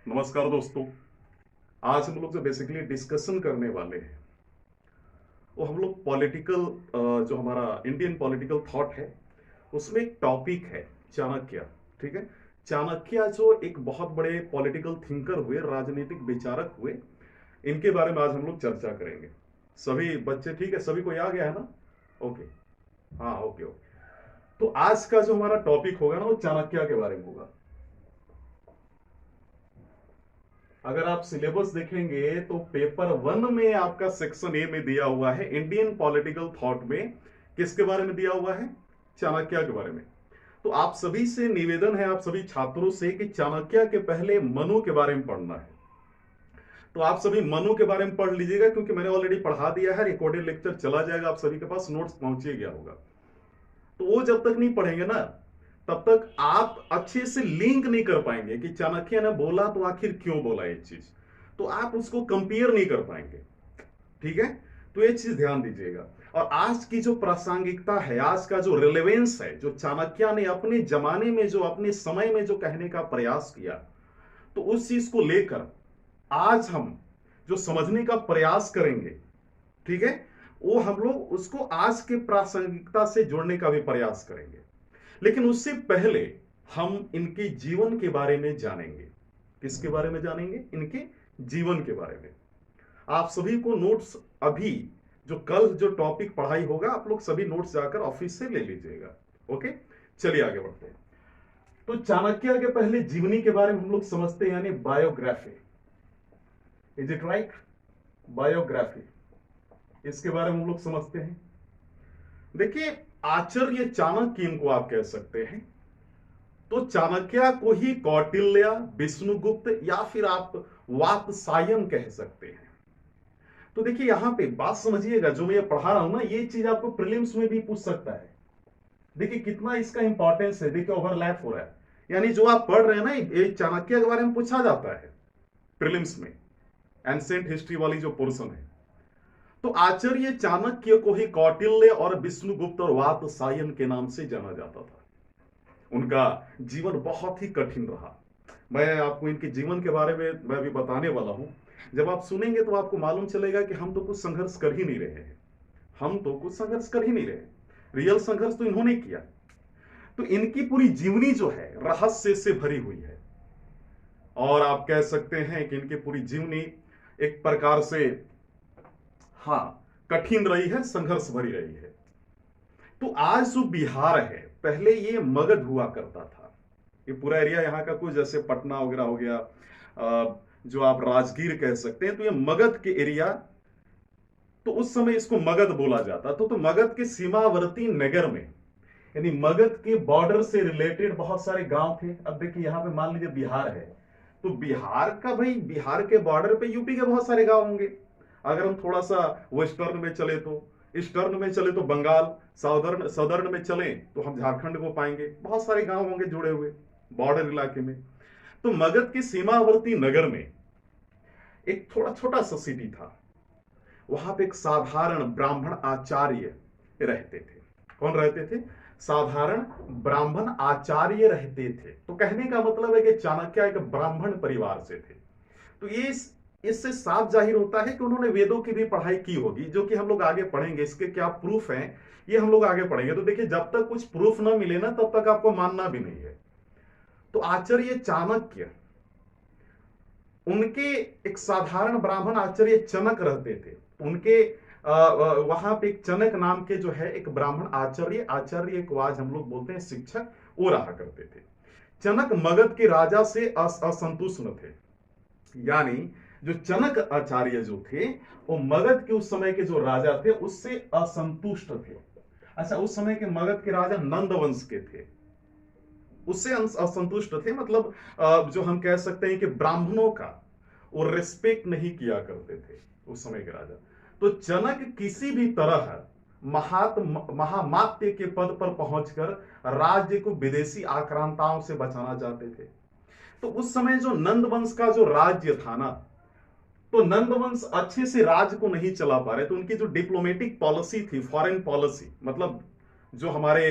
नमस्कार दोस्तों। आज हम लोग जो बेसिकली डिस्कशन करने वाले हैं वो हम लोग पॉलिटिकल, जो हमारा इंडियन पॉलिटिकल थॉट है उसमें एक टॉपिक है चाणक्य। ठीक है। चाणक्य जो एक बहुत बड़े पॉलिटिकल थिंकर हुए, राजनीतिक विचारक हुए, इनके बारे में आज हम लोग चर्चा करेंगे। सभी बच्चे ठीक है? सभी को आ गया है ना? ओके। हाँ, ओके ओके। तो आज का जो हमारा टॉपिक होगा ना वो चाणक्य के बारे में होगा। अगर आप सिलेबस देखेंगे तो पेपर 1 में आपका सेक्शन ए में दिया हुआ है इंडियन पॉलिटिकल थॉट में किसके बारे में दिया हुआ है? चाणक्य के बारे में। तो आप सभी से निवेदन है, आप सभी छात्रों से, कि चाणक्य के पहले मनु के बारे में पढ़ना है। तो आप सभी मनु के बारे में पढ़ लीजिएगा क्योंकि मैंने ऑलरेडी पढ़ा दिया है, रिकॉर्डेड लेक्चर चला जाएगा, आप सभी के पास नोट्स पहुंचे गया होगा। तो वो जब तक नहीं पढ़ेंगे ना तब तक आप अच्छे से लिंक नहीं कर पाएंगे कि चाणक्य ने बोला तो आखिर क्यों बोला ये चीज। तो आप उसको कंपेयर नहीं कर पाएंगे। ठीक है। तो ये चीज ध्यान दीजिएगा। और आज की जो प्रासंगिकता है, आज का जो रिलेवेंस है, जो चाणक्य ने अपने जमाने में, जो अपने समय में जो कहने का प्रयास किया, तो उस चीज को लेकर आज हम जो समझने का प्रयास करेंगे, ठीक है, वो हम लोग उसको आज के प्रासंगिकता से जोड़ने का भी प्रयास करेंगे। लेकिन उससे पहले हम इनके जीवन के बारे में जानेंगे। किसके बारे में जानेंगे? इनके जीवन के बारे में। आप सभी को नोट्स अभी जो कल जो टॉपिक पढ़ाई होगा, आप लोग सभी नोट्स जाकर ऑफिस से ले लीजिएगा। ओके, चलिए आगे बढ़ते हैं। तो चाणक्य के पहले जीवनी के बारे में हम लोग समझते हैं, यानी biography. Is it right? Biography, इसके बारे में हम लोग समझते हैं। देखिए, आचार्य चाणक्य इनको आप कह सकते हैं। तो चाणक्य को ही कौटिल्य, विष्णुगुप्त या फिर आप वात्सायन कह सकते हैं। तो देखिए यहां पे बात समझिएगा, जो मैं ये पढ़ा रहा हूं ना, ये चीज आपको प्रीलिम्स में भी पूछ सकता है। देखिए कितना इसका इंपॉर्टेंस है, देखिए ओवरलैप हो रहा है। यानी जो आप पढ़ रहे हैं ना, ये चाणक्य के बारे में पूछा जाता है प्रीलिम्स में, एंशिएंट हिस्ट्री वाली जो पोर्शन है। तो आचार्य चाणक्य को ही कौटिल्य और विष्णुगुप्त और वात्सायन के नाम से जाना जाता था। उनका जीवन बहुत ही कठिन रहा। मैं आपको इनके जीवन के बारे में मैं भी बताने वाला हूं। जब आप सुनेंगे तो आपको मालूम चलेगा कि हम तो कुछ संघर्ष कर ही नहीं रहे हैं। हम तो कुछ संघर्ष कर ही नहीं रहे। रियल संघर्ष तो इन्होंने किया। तो इनकी पूरी जीवनी जो है रहस्य से भरी हुई है। और आप कह सकते हैं कि इनकी पूरी जीवनी एक प्रकार से, हाँ, कठिन रही है, संघर्ष भरी रही है। तो आज जो बिहार है, पहले ये मगध हुआ करता था। ये पूरा एरिया यहाँ का कुछ जैसे पटना वगैरह हो गया, जो आप राजगीर कह सकते हैं, तो ये मगध के एरिया। तो उस समय इसको मगध बोला जाता। तो मगध के सीमावर्ती नगर में, यानी मगध के बॉर्डर से रिलेटेड बहुत सारे गांव थे। अब देखिए यहाँ पे मान लीजिए बिहार है, तो बिहार का, भाई बिहार के बॉर्डर पे यूपी के बहुत सारे गांव होंगे। अगर हम थोड़ा सा वेस्टर्न में चले तो, ईस्टर्न में चले तो बंगाल, सदर्न में चले तो हम झारखंड को पाएंगे। बहुत सारे गांव होंगे जुड़े हुए बॉर्डर इलाके में। तो मगध के सीमावर्ती नगर में एक थोड़ा छोटा सा सिटी था। वहां पे एक साधारण ब्राह्मण आचार्य रहते थे। कौन रहते थे? साधारण ब्राह्मण आचार्य रहते थे। तो कहने का मतलब है कि चाणक्य एक ब्राह्मण परिवार से थे। तो ये इससे साफ जाहिर होता है कि उन्होंने वेदों की भी पढ़ाई की होगी, जो कि हम लोग आगे पढ़ेंगे। इसके क्या प्रूफ हैं ये हम लोग आगे पढ़ेंगे। तो देखिए, जब तक कुछ प्रूफ ना मिले ना तब तक आपको मानना भी नहीं है। तो आचार्य चाणक्य, उनके एक साधारण ब्राह्मण आचार्य चनक रहते थे। उनके वहां पे एक चनक नाम के जो है एक ब्राह्मण आचार्य को आज हम लोग बोलते हैं शिक्षक, वो रहा करते थे। चनक मगध के राजा से असंतुष्ट थे। यानी जो चनक आचार्य जो थे, वो मगध के उस समय के जो राजा थे उससे असंतुष्ट थे। अच्छा, उस समय के मगध के राजा नंद वंश के थे, उससे असंतुष्ट थे। मतलब जो हम कह सकते हैं कि ब्राह्मणों का वो रिस्पेक्ट नहीं किया करते थे उस समय के राजा। तो जनक किसी भी तरह महामात्य के पद पर पहुंचकर राज्य को विदेशी आक्रांताओं से बचाना चाहते थे। तो उस समय जो नंद वंश का जो राज्य था ना, तो नंद वंश अच्छे से राज्य को नहीं चला पा रहे। तो उनकी जो डिप्लोमेटिक पॉलिसी थी, फॉरेन पॉलिसी, मतलब जो हमारे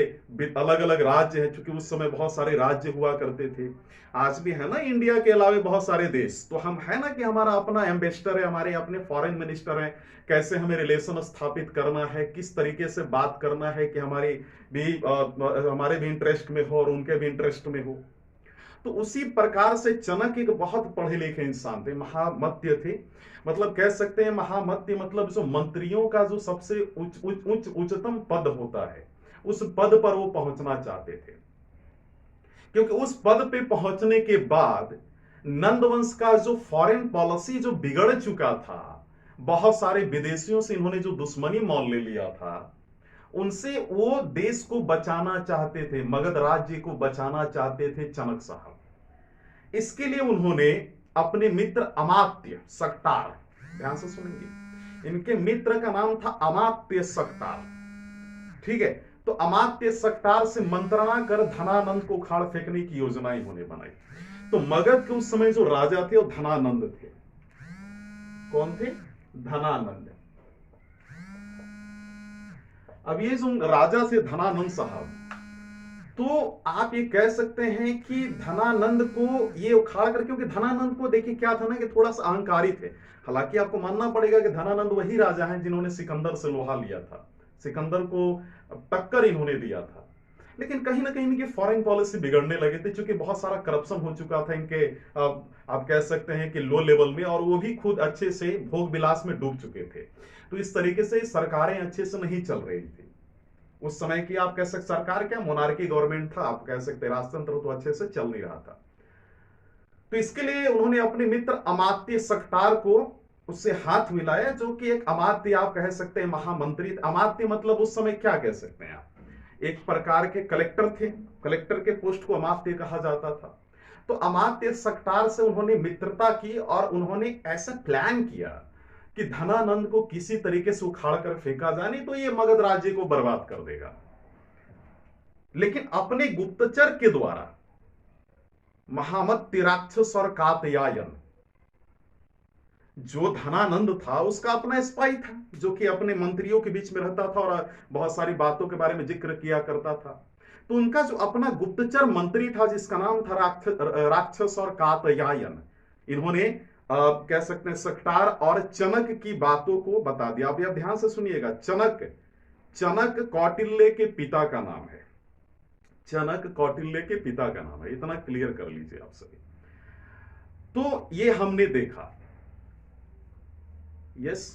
अलग अलग राज्य हैं, क्योंकि उस समय बहुत सारे राज्य हुआ करते थे। आज भी है ना इंडिया के अलावा बहुत सारे देश, तो हम है ना कि हमारा अपना एम्बेसडर है, हमारे अपने फॉरेन मिनिस्टर हैं, कैसे हमें रिलेशन स्थापित करना है, किस तरीके से बात करना है कि हमारे भी इंटरेस्ट में हो और उनके भी इंटरेस्ट में हो। तो उसी प्रकार से चाणक्य एक बहुत पढ़े लिखे इंसान थे, महामत्य थे। मतलब कह सकते हैं महामत्य मतलब जो मंत्रियों का जो सबसे उच्चतम पद होता है, उस पद पर वो पहुंचना चाहते थे। क्योंकि उस पद पे पहुंचने के बाद नंद वंश का जो फॉरेन पॉलिसी जो बिगड़ चुका था, बहुत सारे विदेशियों से इन्होंने जो दुश्मनी मोल ले लिया था, उनसे वो देश को बचाना चाहते थे, मगध राज्य को बचाना चाहते थे चाणक्य साहब। इसके लिए उन्होंने अपने मित्र अमात्य सक्तार, ध्यान से सुनेंगे, इनके मित्र का नाम था अमात्य सक्तार, ठीक है। तो अमात्य सक्तार से मंत्रणा कर धनानंद को उखाड़ फेंकने की योजना इन्होंने बनाई। तो मगध के उस समय जो राजा थे वो धनानंद थे। कौन थे? धनानंद। अब ये जो राजा थे धनानंद साहब, तो आप ये कह सकते हैं कि धनानंद को ये उखाड़ कर, क्योंकि धनानंद को देखिए क्या था ना कि थोड़ा सा अहंकारी थे। हालांकि आपको मानना पड़ेगा कि धनानंद वही राजा हैं जिन्होंने सिकंदर से लोहा लिया था, सिकंदर को टक्कर इन्होंने दिया था। लेकिन कहीं ना कहीं इनकी फॉरेन पॉलिसी बिगड़ने लगे थे, क्योंकि बहुत सारा करप्शन हो चुका था इनके, आप कह सकते हैं कि लो लेवल में, और वो भी खुद अच्छे से भोग विलास में डूब चुके थे। तो इस तरीके से सरकारें अच्छे से नहीं चल रही थी उस समय की। आप कह सकते सरकार क्या, मोनार्की गवर्नमेंट था, आप कह सकते राजतंत्र तो अच्छे से चल नहीं रहा था। तो इसके लिए उन्होंने अपने मित्र अमात्य सक्तार को उससे हाथ मिलाया, जो कि एक अमात्य आप कह सकते हैं महामंत्री। अमात्य मतलब उस समय क्या कह सकते हैं आप, एक प्रकार के कलेक्टर थे, कलेक्टर के पोस्ट को अमात्य कहा जाता था। तो अमात्य सक्तार से उन्होंने मित्रता की और उन्होंने ऐसा प्लान किया कि धनानंद को किसी तरीके से उखाड़ कर फेंका जाए, नहीं तो ये मगध राज्य को बर्बाद कर देगा। लेकिन अपने गुप्तचर के द्वारा महामत्य राक्षस और कात्यायन, जो धनानंद था उसका अपना स्पाई था, जो कि अपने मंत्रियों के बीच में रहता था और बहुत सारी बातों के बारे में जिक्र किया करता था। तो उनका जो अपना गुप्तचर मंत्री था जिसका नाम था राक्षस और कात्यायन, इन्होंने कह सकते हैं सक्तार और चाणक्य की बातों को बता दिया। अब ध्यान से सुनिएगा, चाणक्य कौटिल्य के पिता का नाम है, चाणक्य कौटिल्य के पिता का नाम है, इतना क्लियर कर लीजिए आप सभी। तो ये हमने देखा, यस,